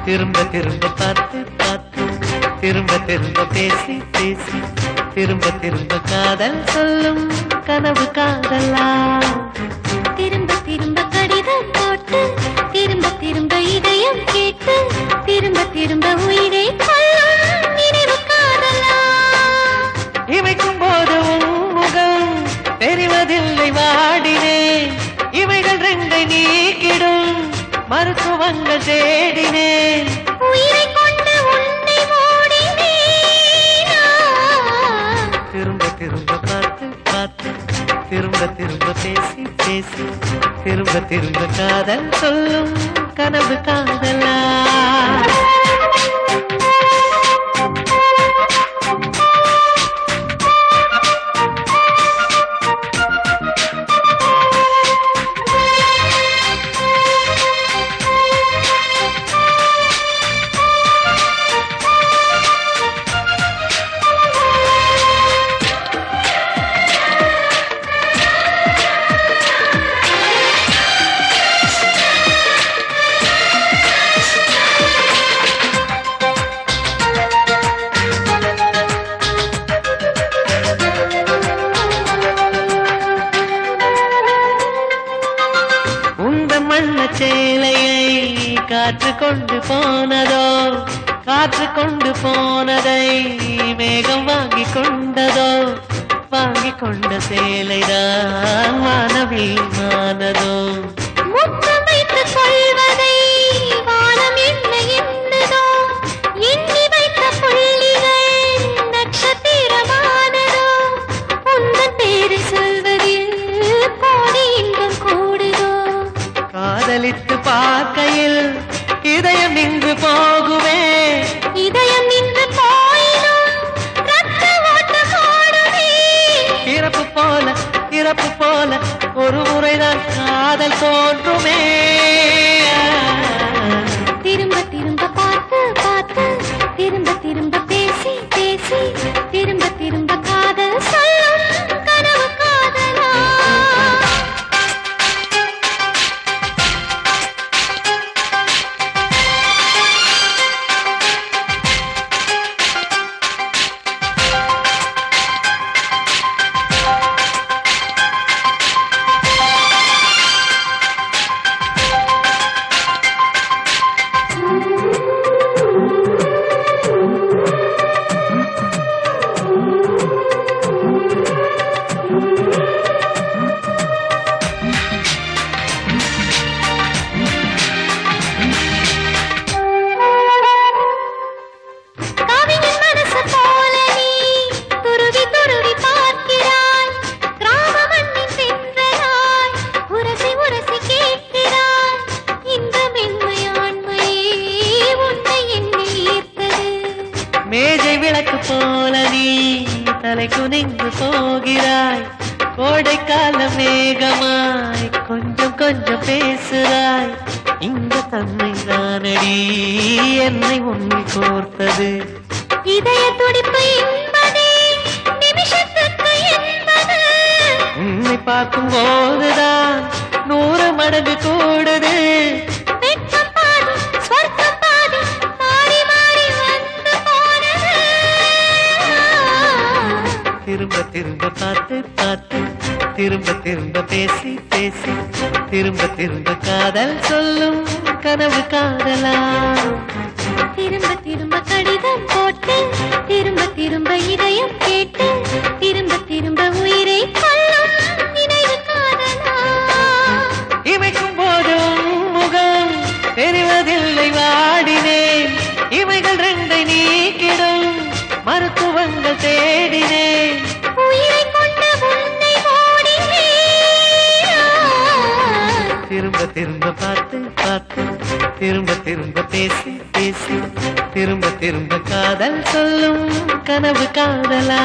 திரும்ப திரும்ப பார்த்து பார்த்து திரும்ப திரும்ப பேசி பேசி திரும்ப திரும்ப காதல் சொல்லும் கனவு காதலா திரும்ப திரும்ப கடிதம் போட்டு திரும்ப திரும்ப இதயம் கேட்டு திரும்ப திரும்ப உயிரை கொல்லும் நினைவு காதலா இமைக்கும் போது உன் முகம் தெரிவதில்லை வாடினேன் இவைகள் ரெண்டை நீக்கிடும் மருத்துவங்கள் தேடினேன் உயிரை கொண்டு உன்னை ஓடினேனா திரும்ப திரும்ப பார்த்து பார்த்து திரும்ப திரும்ப பேசி பேசி திரும்ப திரும்ப காதல் சொல்லும் கனவு காதலா சேலையை காற்று கொண்டு போனதோ காற்று கொண்டு போனதை மேகம் வாங்கி கொண்டதோ வாங்கி கொண்ட சேலைதான் வானவிமானதோ முத்தம் வைத்துக் கொள்வதை வானம் என்ன என்னதோ எண்ணி வைத்த புள்ளிகள் நட்சத்திரமானதோ உந்தன் பேரை சொல்வதில் கோடி இன்பம் கூடுதோ காதலித்து பார்க்கையில் இதயம் நின்று போகுமே இதயம் நின்று போயிடும் ரத்த ஓட்டம் ஓடுமே இறப்பு போல ஒரு முறைதான் காதல் தோன்றுமே திரும்ப திரும்ப பார்த்து பார்த்து திரும்ப திரும்ப பேசி பேசி திரும்ப திரும்ப காதல் சொல்லும் கனவு காதலா மேஜை விளக்கு போல நீ தலை குனிந்து போகிறாய் கோடைக்கால மேகமாய் கொஞ்சம் கொஞ்சம் பேசுறாய் இந்த தன்மை தானடி என்னை உன்னில் கோர்த்தது இதய துடிப்பு என்பதே நிமிஷத்துக்கு என்பது உன்னை பார்க்கும் போதுதான் 100 மடங்கு கூடுது வெட்கம் பாதி ஸ்வர்க்கம் பாதி மாறி மாறி வந்து போனது திரும்ப திரும்ப பார்த்து பார்த்து திரும்ப திரும்ப பேசி பேசி திரும்ப திரும்ப காதல் சொல்லும் கனவு காதலா திரும்ப திரும்ப கடிதம் போட்டு திரும்ப திரும்ப இதயம் கேட்டு திரும்ப திரும்ப உயிரை கொல்லும் நினைவு காதலா இமைக்கும் போதும் முகம் தெரிவதில்லை வாடினேன் இவைகள் ரெண்டை நீக்கிடும் மருத்துவங்கள் தேடினேன் உயிரை கொண்டு உன்னை ஓடினேன் திரும்ப திரும்ப பார்த்து பார்த்து திரும்ப திரும்ப பேசி பேசி திரும்ப திரும்ப காதல் சொல்லும் கனவு காதலா